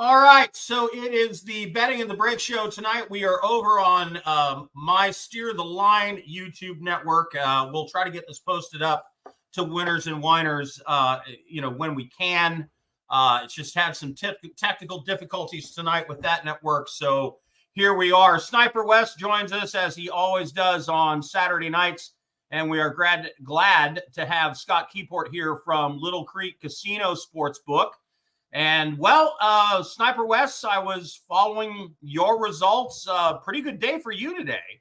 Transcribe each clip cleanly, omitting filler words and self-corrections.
All right, so it is the Betting in the Break show tonight. We are over on my Steer the Line YouTube network. We'll try to get this posted up to Winners and Winers, when we can. It's just had some technical difficulties tonight with that network, so here we are. Sniper West joins us as he always does on Saturday nights, and we are glad to have Scott Keyport here from Little Creek Casino Sportsbook. And, Sniper West, I was following your results. Pretty good day for you today.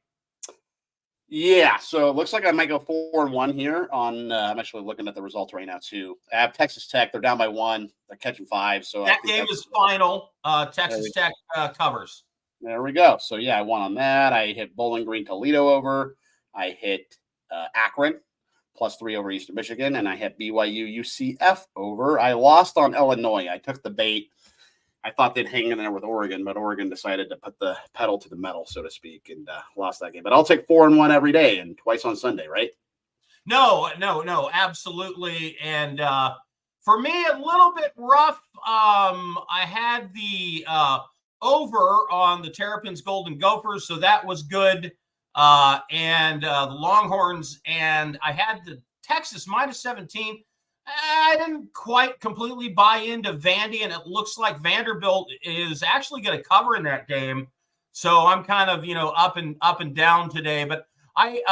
Yeah, so it looks like I might go 4-1 here on I'm actually looking at the results right now, too. I have Texas Tech. They're down by 1. They're catching 5. So that game is final. Texas Tech covers. There we go. So, yeah, I won on that. I hit Bowling Green Toledo over. I hit Akron +3 over Eastern Michigan, and I hit BYU UCF over. I lost on Illinois. I took the bait. I thought they'd hang in there with Oregon, but Oregon decided to put the pedal to the metal, so to speak, and lost that game. But I'll take 4-1 every day and twice on Sunday, right? No, absolutely. And for me, a little bit rough. I had the over on the Terrapins Golden Gophers, so that was good. And the Longhorns, and I had the Texas -17. I didn't quite completely buy into Vandy, and it looks like Vanderbilt is actually going to cover in that game. So I'm kind of, up and down today. But I,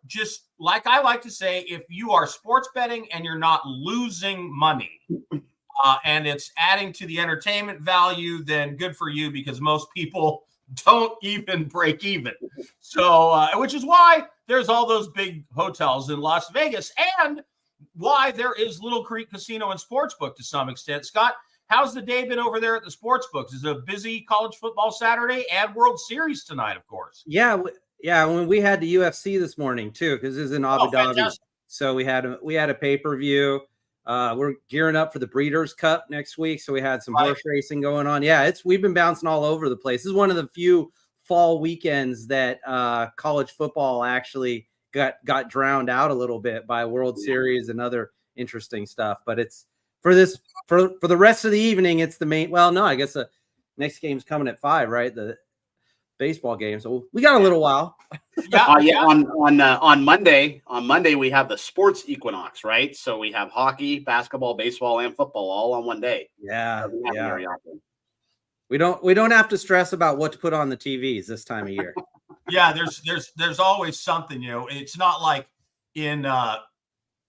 just like I like to say, if you are sports betting and you're not losing money and it's adding to the entertainment value, then good for you, because most people don't even break even. So, which is why there's all those big hotels in Las Vegas, and why there is Little Creek Casino and Sportsbook to some extent. Scott, how's the day been over there at the Sportsbooks? Is it a busy college football Saturday and World Series tonight, of course? Yeah. When we had the UFC this morning too, because it was in Abu Dhabi. Fantastic. So we had a pay-per-view. We're gearing up for the Breeders' Cup next week, so we had some horse racing going on. Yeah, we've been bouncing all over the place. This is one of the few fall weekends that college football actually got drowned out a little bit by World Series and other interesting stuff. But it's for the rest of the evening. It's the main. Well, no, I guess the next game's coming at 5, right? The baseball game. So we got a little while. On Monday we have the sports equinox, right? So we have hockey, basketball, baseball, and football all on one day. Yeah. We don't have to stress about what to put on the TVs this time of year. Yeah, there's always something, It's not like in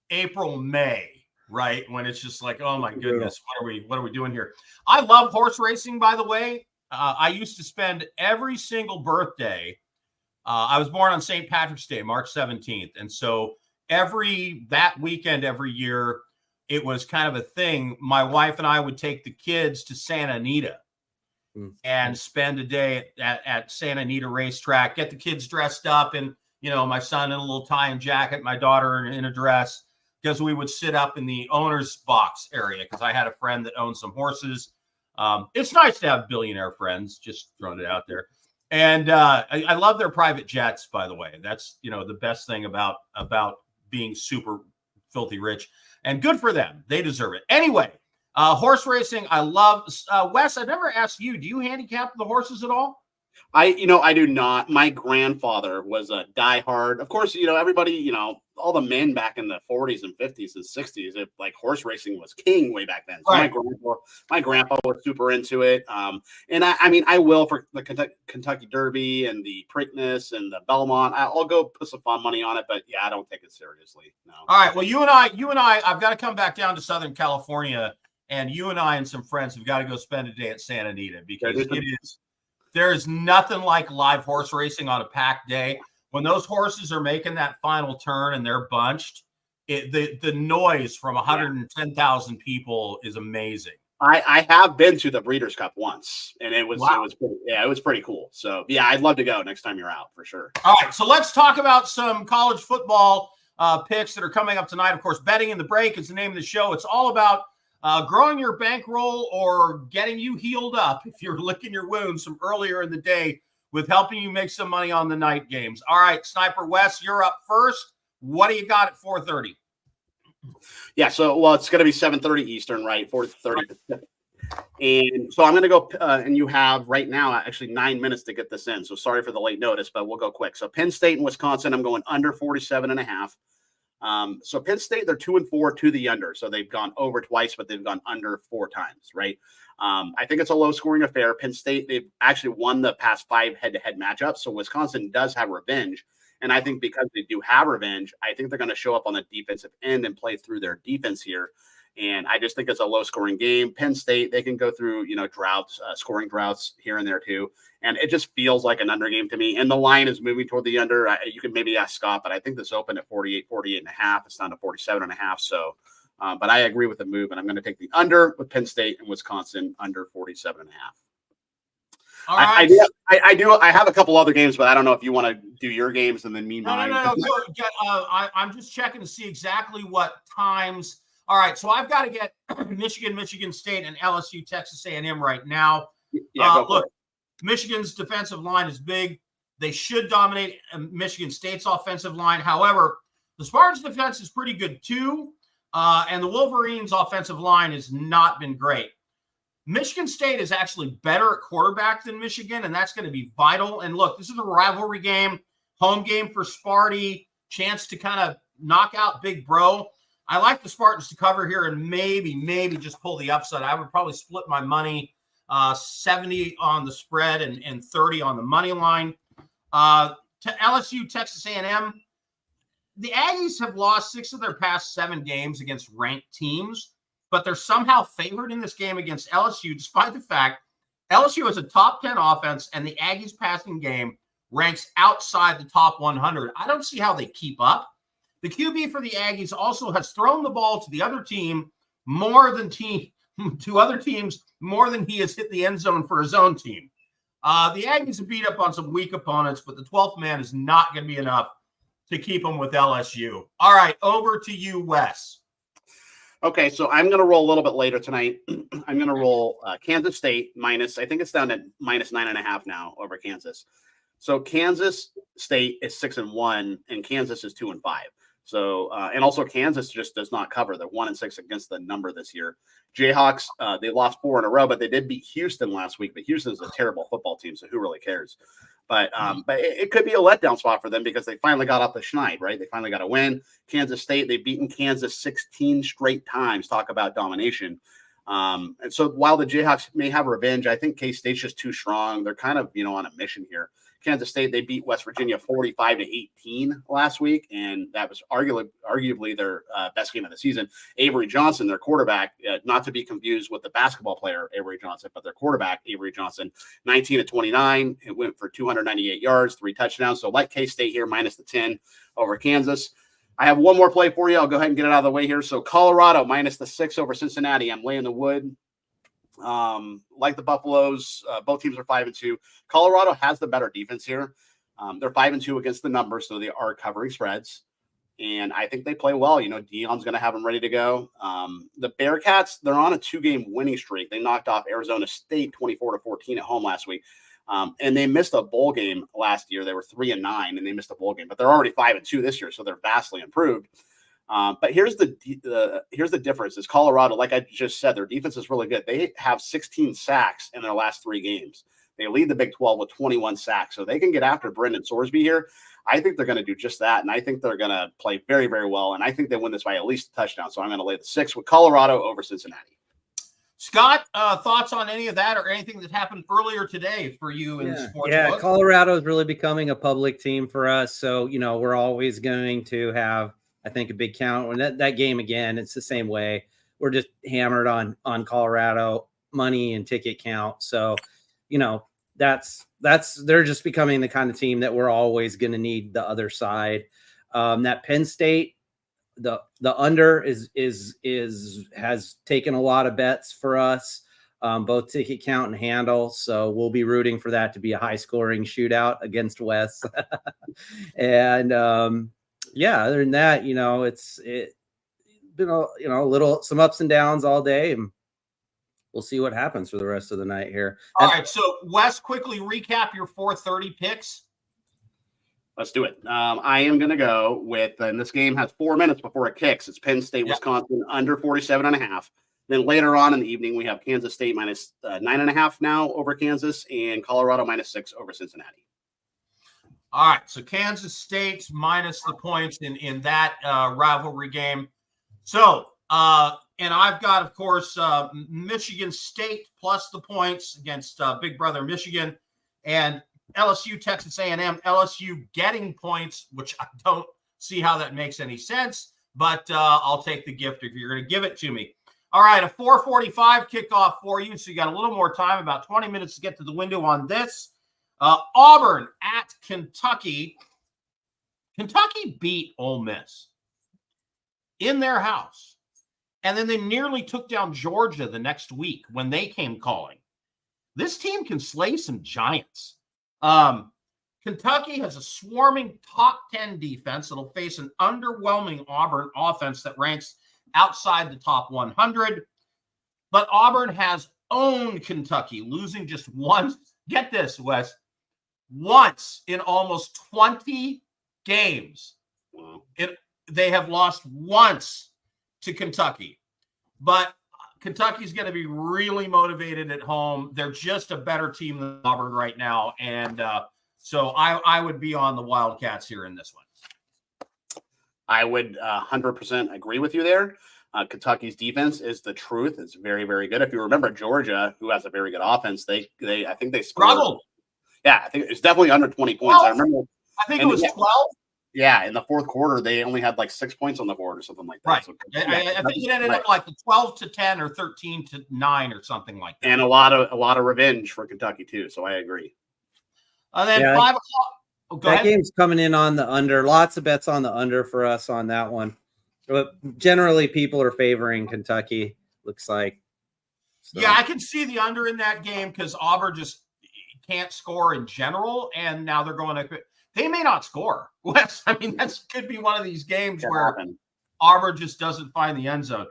April, May, right? When it's just like, oh my goodness, what are we doing here? I love horse racing, by the way. I used to spend every single birthday. I was born on St. Patrick's Day, March 17th. And so that weekend, every year, it was kind of a thing. My wife and I would take the kids to Santa Anita and spend a day at Santa Anita racetrack, get the kids dressed up, and, my son in a little tie and jacket, my daughter in a dress, because we would sit up in the owner's box area, because I had a friend that owned some horses. It's nice to have billionaire friends, just throwing it out there. And I love their private jets, by the way. That's, the best thing about being super filthy rich, and good for them. They deserve it. Anyway, horse racing, I love. Wes, I never asked you, do you handicap the horses at all? I do not. My grandfather was a diehard. Of course, everybody, all the men back in the 40s and 50s and 60s, like horse racing was king way back then. So right. My grandpa was super into it. And I will for the Kentucky Derby and the Preakness and the Belmont. I'll go put some fun money on it, but yeah, I don't take it seriously. No. All right. Well, you and I, I've got to come back down to Southern California, and you and I and some friends have got to go spend a day at Santa Anita, because there is nothing like live horse racing on a packed day. When those horses are making that final turn and they're bunched, the noise from 110,000 people is amazing. I have been to the Breeders' Cup once, and it was pretty cool. So yeah, I'd love to go next time you're out for sure. All right, so let's talk about some college football picks that are coming up tonight. Of course, Betting in the Break is the name of the show. It's all about growing your bankroll or getting you healed up if you're licking your wounds from earlier in the day, with helping you make some money on the night games. All right, Sniper West, you're up first. What do you got at 4:30? Yeah, so it's going to be 7:30 Eastern, right? 4:30 And so I'm going to go, and you have right now actually 9 minutes to get this in. So sorry for the late notice, but we'll go quick. So Penn State and Wisconsin, I'm going under 47.5. So Penn State, they're 2-4 to the under. So they've gone over twice, but they've gone under 4 times, right? I think it's a low scoring affair. Penn State, they've actually won the past 5 head-to-head matchups. So Wisconsin does have revenge. And I think because they do have revenge, I think they're going to show up on the defensive end and play through their defense here. And I just think it's a low scoring game. Penn State, they can go through, droughts, scoring droughts here and there too. And it just feels like an under game to me. And the line is moving toward the under. You can maybe ask Scott, but I think this opened at 48.5. It's down to 47.5. So, but I agree with the move, and I'm going to take the under with Penn State and Wisconsin under 47.5. All right. I have a couple other games, but I don't know if you want to do your games and then me mine. No. I'm just checking to see exactly what times. All right, so I've got to get Michigan State, and LSU, Texas A&M right now. Yeah, look, Michigan's defensive line is big. They should dominate Michigan State's offensive line. However, the Spartans' defense is pretty good too, and the Wolverines' offensive line has not been great. Michigan State is actually better at quarterback than Michigan, and that's going to be vital. And look, this is a rivalry game, home game for Sparty, chance to kind of knock out Big Bro. I like the Spartans to cover here and maybe just pull the upside. I would probably split my money 70 on the spread and 30 on the money line. To LSU, Texas A&M, the Aggies have lost 6 of their past 7 games against ranked teams, but they're somehow favored in this game against LSU, despite the fact LSU has a top 10 offense and the Aggies passing game ranks outside the top 100. I don't see how they keep up. The QB for the Aggies also has thrown the ball to the other team to other teams more than he has hit the end zone for his own team. The Aggies have beat up on some weak opponents, but the 12th man is not going to be enough to keep them with LSU. All right, over to you, Wes. Okay, so I'm going to roll a little bit later tonight. I'm going to roll Kansas State minus, I think it's down to minus 9.5 now over Kansas. So Kansas State is 6-1 and Kansas is 2-5. So, and also Kansas just does not cover. They're 1-6 against the number this year. Jayhawks, they lost 4 in a row, but they did beat Houston last week. But Houston's a terrible football team, so who really cares? But it could be a letdown spot for them because they finally got off the schneid, right? They finally got a win. Kansas State, they've beaten Kansas 16 straight times. Talk about domination. And so while the Jayhawks may have revenge, I think K-State's just too strong. They're kind of, on a mission here. Kansas State, they beat West Virginia 45-18 last week, and that was arguably their best game of the season. Avery Johnson, their quarterback, not to be confused with the basketball player Avery Johnson, but their quarterback Avery Johnson, 19-29. It went for 298 yards, 3 touchdowns. So like K-State here, minus the 10 over Kansas. I have one more play for you. I'll go ahead and get it out of the way here. So Colorado minus the 6 over Cincinnati. I'm laying the wood. Like the Buffaloes, both teams are 5-2. Colorado has the better defense here. They're 5-2 against the numbers, so they are covering spreads. And I think they play well. Deion's going to have them ready to go. The Bearcats, they're on a 2-game winning streak. They knocked off Arizona State 24-14 at home last week. And they missed a bowl game last year. They were 3-9 and they missed a bowl game, but they're already 5-2 this year. So they're vastly improved. But here's the difference is Colorado, like I just said, their defense is really good. They have 16 sacks in their last 3 games. They lead the Big 12 with 21 sacks. So they can get after Brendan Sorsby here. I think they're going to do just that. And I think they're going to play very, very well. And I think they win this by at least a touchdown. So I'm going to lay the 6 with Colorado over Cincinnati. Scott, thoughts on any of that or anything that happened earlier today for you in the sports book? Colorado is really becoming a public team for us. So, we're always going to have, I think, a big count. When that game, again, it's the same way. We're just hammered on Colorado money and ticket count. So, that's they're just becoming the kind of team that we're always going to need the other side. That Penn State, the under has taken a lot of bets for us, both ticket count and handle. So we'll be rooting for that to be a high scoring shootout against West. And other than that, it's been some ups and downs all day, and we'll see what happens for the rest of the night here. All right. So Wes, quickly recap your 4:30 picks. Let's do it. I am going to go with, and this game has 4 minutes before it kicks. It's Penn State, Wisconsin, under 47.5. Then later on in the evening, we have Kansas State minus 9.5 now over Kansas, and Colorado minus 6 over Cincinnati. All right, so Kansas State minus the points in that rivalry game. So, and I've got, of course, Michigan State plus the points against Big Brother Michigan, and LSU, Texas A&M. LSU getting points, which I don't see how that makes any sense, but I'll take the gift if you're going to give it to me. All right, a 4:45 kickoff for you, so you got a little more time, about 20 minutes to get to the window on this. Auburn at Kentucky. Kentucky beat Ole Miss in their house, and then they nearly took down Georgia the next week when they came calling. This team can slay some giants. Kentucky has a swarming top 10 defense that'll face an underwhelming Auburn offense that ranks outside the top 100. But Auburn has owned Kentucky, losing just once. Get this, Wes. Once in almost 20 games. They have lost once to Kentucky. But Kentucky's going to be really motivated at home. They're just a better team than Auburn right now. And so I would be on the Wildcats here in this one. I would 100% agree with you there. Kentucky's defense is the truth. It's very, very good. If you remember Georgia, who has a very good offense, I think they scored. Struggled. Yeah, I think it's definitely under 20 points. I remember. I think it was 12. Yeah, in the fourth quarter, they only had like 6 points on the board or something like that. Right. So, I think it ended up like 12-10 or 13-9 or something like that. And a lot of revenge for Kentucky too. So I agree. And then 5 o'clock. Oh, go ahead. Game's coming in on the under. Lots of bets on the under for us on that one. But generally, people are favoring Kentucky. Looks like. So. Yeah, I can see the under in that game because Auburn just can't score in general, and now they're going to. They may not score. Wes, I mean, that could be one of these games where Auburn just doesn't find the end zone.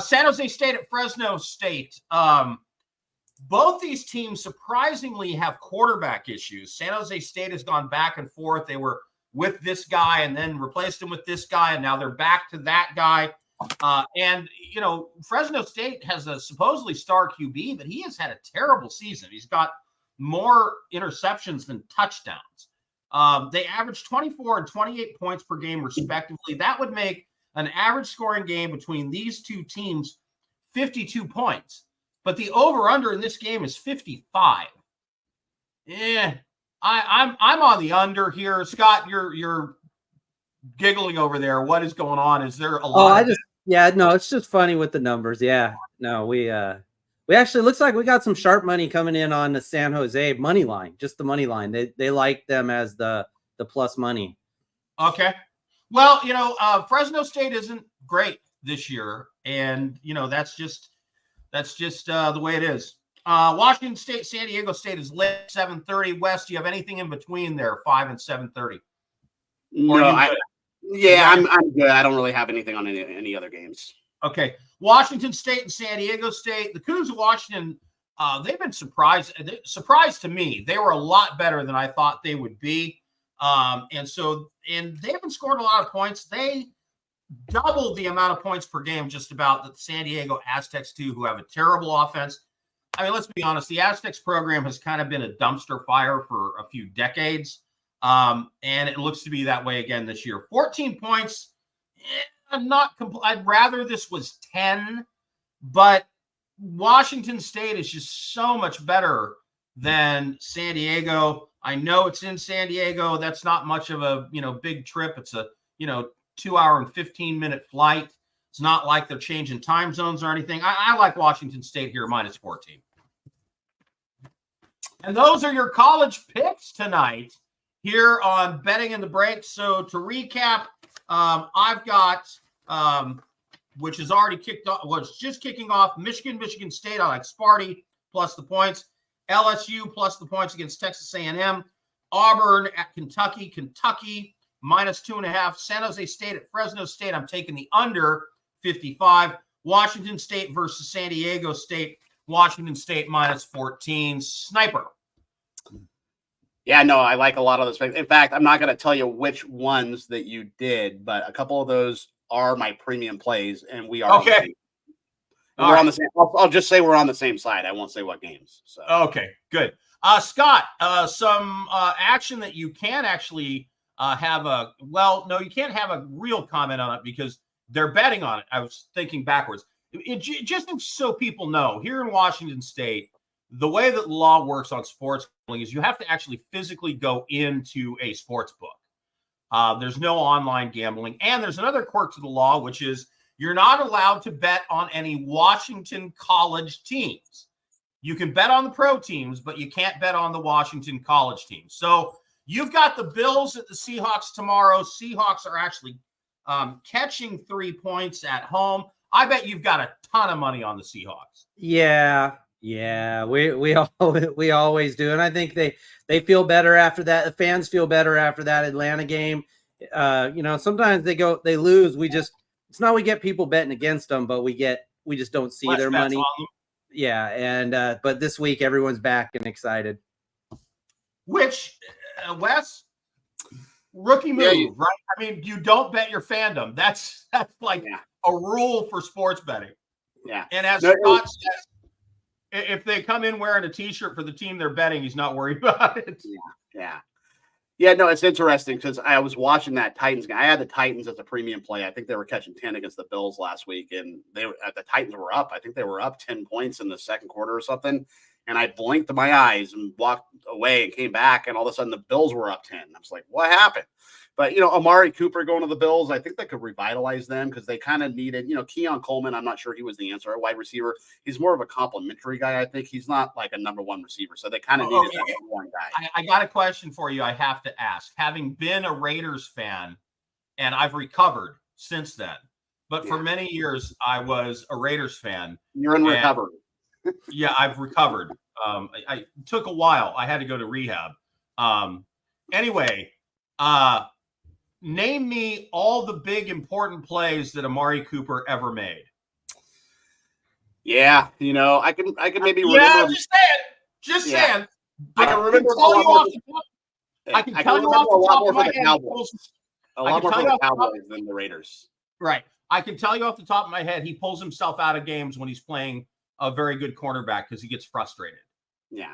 San Jose State at Fresno State. Both these teams surprisingly have quarterback issues. San Jose State has gone back and forth. They were with this guy and then replaced him with this guy, and now they're back to that guy. And, you know, Fresno State has a supposedly star QB, but he has had a terrible season. He's got more interceptions than touchdowns. They average 24 and 28 points per game, respectively. That would make an average scoring game between these two teams 52 points. But the over-under in this game is 55. I'm on the under here. Scott, you're giggling over there. What is going on? Is there a lot? It's just funny with the numbers. Yeah, no, we actually looks like we got some sharp money coming in on the San Jose money line, just the money line. They like them as the plus money. Okay. Well, you know, Fresno State isn't great this year, and you know that's just the way it is. Washington State, San Diego State is late 7:30. West, do you have anything in between there, 5 and 7:30? No, I'm good. I don't really have anything on any other games. Okay. Washington State and San Diego State. The Cougars of Washington, they've been surprised to me. They were a lot better than I thought they would be. And they haven't scored a lot of points. They doubled the amount of points per game just about that the San Diego Aztecs do, who have a terrible offense. I mean, let's be honest. The Aztecs program has kind of been a dumpster fire for a few decades. And it looks to be that way again this year. 14 points. I'd rather this was 10, but Washington State is just so much better than San Diego. I know it's in San Diego. That's not much of a, big trip. It's a, 2-hour and 15-minute flight. It's not like they're changing time zones or anything. I like Washington State here, minus 14. And those are your college picks tonight here on Betting in the Break. So to recap, I've got, which is already kicked off, was just kicking off, Michigan State. I like Sparty plus the points. LSU plus the points against Texas A&M. Auburn at Kentucky minus 2.5. San Jose State at Fresno State. I'm taking the under 55. Washington State versus San Diego State. Washington State minus 14. Sniper. Yeah, no, I like a lot of those picks. In fact, I'm not going to tell you which ones that you did, but a couple of those are my premium plays, and we are okay. We're on the same. I'll just say we're on the same side. I won't say what games. So Okay, good. Scott, some action that you can actually have a no, you can't have a real comment on it because they're betting on it. I was thinking backwards. Just so people know, here in Washington State, the way that the law works on sports gambling is you have to actually physically go into a sports book. There's no online gambling, and there's another quirk to the law, which is you're not allowed to bet on any Washington college teams. You can bet on the pro teams, but you can't bet on the Washington college teams. So you've got the Bills at the Seahawks tomorrow. Seahawks are actually catching 3 points at home. I bet you've got a ton of money on the Seahawks. Yeah, we always do, and I think they feel better after that. The fans feel better after that Atlanta game. Sometimes they lose. It's not we get people betting against them, but we just don't see their money. Yeah, and but this week everyone's back and excited. Which, Wes, rookie move, right? I mean, you don't bet your fandom. That's like a rule for sports betting. Yeah. And as Scott says, if they come in wearing a T-shirt for the team they're betting, he's not worried about it. Yeah, no, it's interesting because I was watching that Titans game. I had the Titans as a premium play. I think they were catching 10 against the Bills last week, and the Titans were up. I think they were up 10 points in the second quarter or something. And I blinked my eyes and walked away and came back, and all of a sudden the Bills were up 10. I was like, what happened? But, Amari Cooper going to the Bills, I think that could revitalize them because they kind of needed, Keon Coleman. I'm not sure he was the answer at wide receiver. He's more of a complimentary guy, I think. He's not like a number one receiver. So they kind of needed that number one guy. I got a question for you I have to ask. Having been a Raiders fan, and I've recovered since then, but for many years I was a Raiders fan. You're in recovery. Yeah, I've recovered. I took a while. I had to go to rehab. Anyway, name me all the big important plays that Amari Cooper ever made. Yeah, I can maybe remember. Yeah, just saying. I can remember I can tell you off the top of my head. A lot more for the Cowboys than the Raiders. Right. I can tell you off the top of my head, he pulls himself out of games when he's playing a very good cornerback because he gets frustrated. Yeah.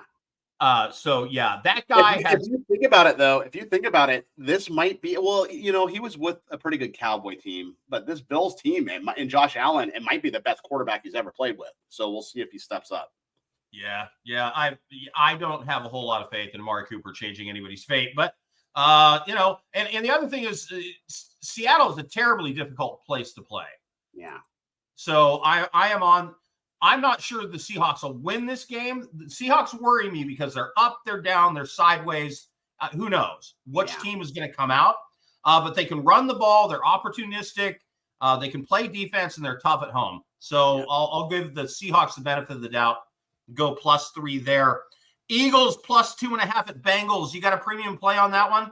That guy if you think about it, this might be, he was with a pretty good Cowboy team, but this Bills team and Josh Allen, it might be the best quarterback he's ever played with. So we'll see if he steps up. Yeah. I don't have a whole lot of faith in Amari Cooper changing anybody's fate, but and the other thing is Seattle is a terribly difficult place to play. Yeah. So I'm not sure the Seahawks will win this game. The Seahawks worry me because they're up, they're down, they're sideways. Who knows which team is going to come out? But they can run the ball. They're opportunistic. They can play defense, and they're tough at home. So I'll give the Seahawks the benefit of the doubt. Go +3 there. Eagles +2.5 at Bengals. You got a premium play on that one?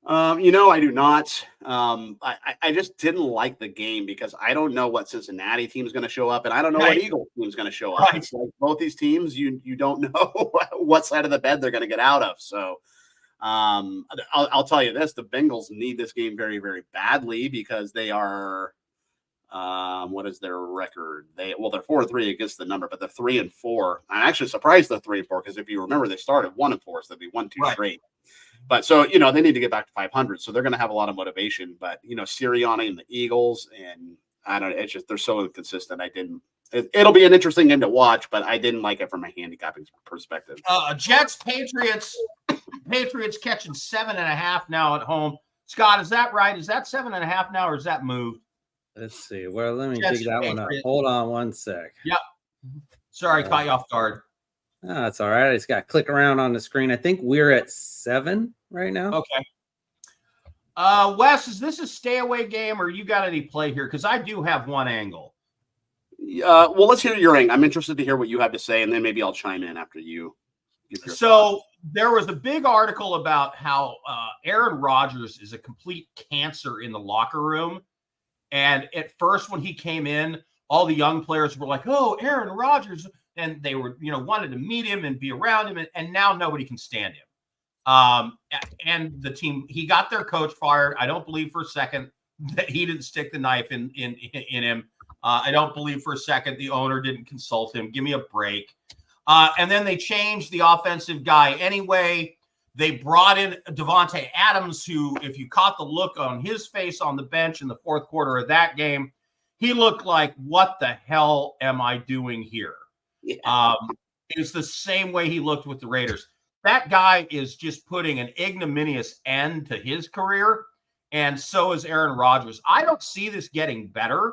I do not. I just didn't like the game because I don't know what Cincinnati team is going to show up, and I don't know what Eagles team is going to show up. Right. It's like both these teams, you don't know what side of the bed they're going to get out of. So, I'll tell you this: the Bengals need this game very, very badly because they are. What is their record? They're 4-3 against the number, but they're 3-4. I'm actually surprised they're 3-4 because if you remember, they started 1-4, so they'd be 1-2 straight. But so, they need to get back to 500. So they're going to have a lot of motivation. But, Sirianni and the Eagles, and I don't know, it's just, they're so inconsistent. It'll be an interesting game to watch, but I didn't like it from a handicapping perspective. Jets, Patriots catching 7.5 now at home. Scott, is that right? Is that 7.5 now, or is that moved? Let's see. Well, let me dig that one up. Hold on one sec. Yep. Sorry, caught you off guard. Oh, that's all right. I just got to click around on the screen. I think we're at 7 right now. Okay. Wes, is this a stay away game or you got any play here? Because I do have one angle. Well, let's hear your angle. I'm interested to hear what you have to say, and then maybe I'll chime in after you. So there was a big article about how Aaron Rodgers is a complete cancer in the locker room. And at first, when he came in, all the young players were like, oh, Aaron Rodgers. And they were, wanted to meet him and be around him. And now nobody can stand him. And the team, he got their coach fired. I don't believe for a second that he didn't stick the knife in him. I don't believe for a second the owner didn't consult him. Give me a break. And then they changed the offensive guy anyway. They brought in Devontae Adams, who, if you caught the look on his face on the bench in the fourth quarter of that game, he looked like, what the hell am I doing here? Yeah. It's the same way he looked with the Raiders. That guy is just putting an ignominious end to his career, and so is Aaron Rodgers. I don't see this getting better,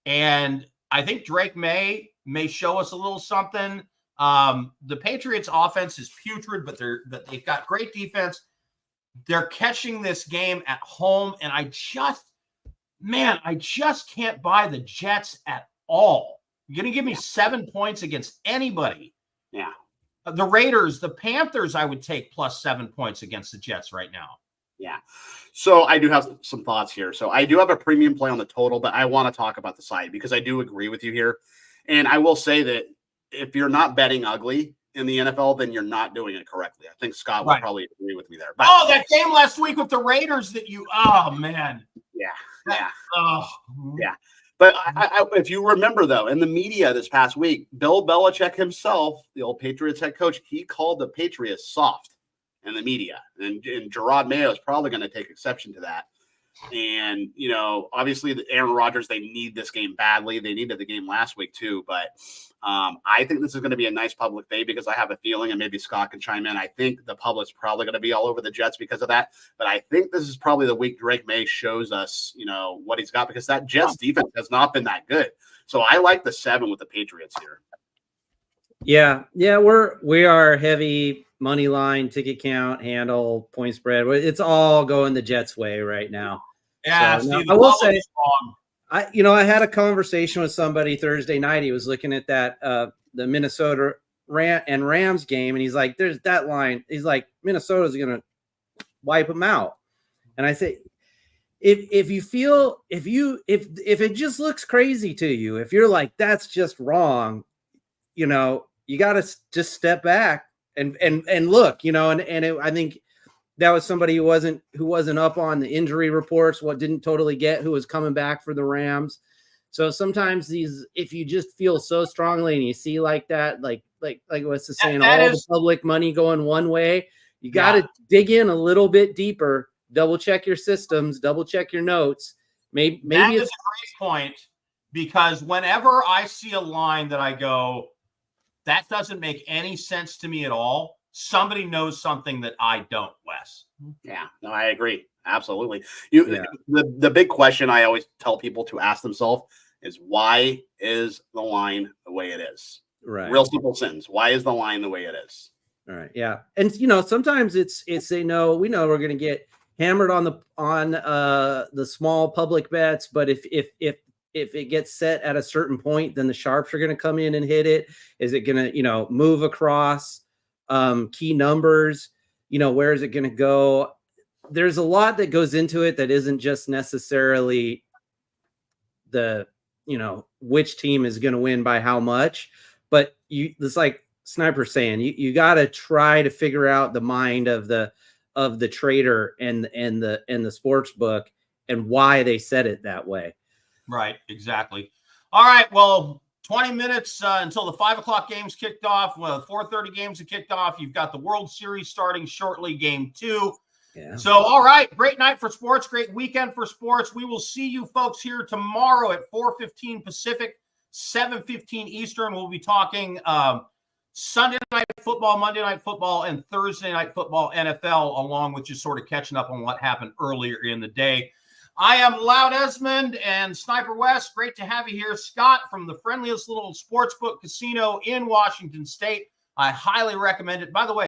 and I think Drake May show us a little something. The Patriots offense is putrid, but they've got great defense. They're catching this game at home, and I just can't buy the Jets at all. You're going to give me 7 points against anybody. Yeah. The Raiders, the Panthers, I would take plus 7 points against the Jets right now. Yeah. So I do have some thoughts here. So I do have a premium play on the total, but I want to talk about the side because I do agree with you here. And I will say that if you're not betting ugly in the NFL, then you're not doing it correctly. I think Scott will probably agree with me there. But, that game last week with the Raiders oh, man. Yeah. Yeah. But if you remember, though, in the media this past week, Bill Belichick himself, the old Patriots head coach, he called the Patriots soft in the media. And Gerard Mayo is probably going to take exception to that. And, obviously, Aaron Rodgers, they need this game badly. They needed the game last week, too. But I think this is going to be a nice public day because I have a feeling, and maybe Scott can chime in, I think the public's probably going to be all over the Jets because of that. But I think this is probably the week Drake May shows us, what he's got because that Jets defense has not been that good. So I like the 7 with the Patriots here. Yeah. We are heavy money line, ticket count, handle, point spread. It's all going the Jets' way right now. Yeah, so, I will say, I had a conversation with somebody Thursday night. He was looking at that the Minnesota Rams game, and he's like, "There's that line." He's like, "Minnesota's going to wipe them out." And I say, if it just looks crazy to you, if you're like, "That's just wrong," you got to just step back and look, I think that was somebody who wasn't up on the injury reports, didn't totally get who was coming back for the Rams. So sometimes if you just feel so strongly and you see like that, like what's the saying, the public money going one way, you got to dig in a little bit deeper, double check your systems, double check your notes. Maybe it's a great point because whenever I see a line that I go, that doesn't make any sense to me at all, somebody knows something that I don't, Wes. Yeah, no, I agree. Absolutely. The big question I always tell people to ask themselves is, why is the line the way it is? Right. Real simple sentence. Why is the line the way it is? All right. Yeah. And sometimes it's we know we're going to get hammered on the small public bets, but if it gets set at a certain point, then the sharps are going to come in and hit it. Is it going to, move across key numbers? Where is it going to go? There's a lot that goes into it that isn't just necessarily the, which team is going to win by how much, but it's like Sniper saying, you got to try to figure out the mind of the trader and the sports book and why they set it that way. Right. Exactly. All right. Well, 20 minutes until the 5 o'clock games kicked off. Well, 4:30 games have kicked off. You've got the World Series starting shortly, game 2. Yeah. So, all right, great night for sports, great weekend for sports. We will see you folks here tomorrow at 4:15 Pacific, 7:15 Eastern. We'll be talking Sunday night football, Monday night football, and Thursday night football NFL, along with just sort of catching up on what happened earlier in the day. I am Loud Esmond and Sniper West. Great to have you here. Scott from the friendliest little sportsbook casino in Washington State. I highly recommend it. By the way,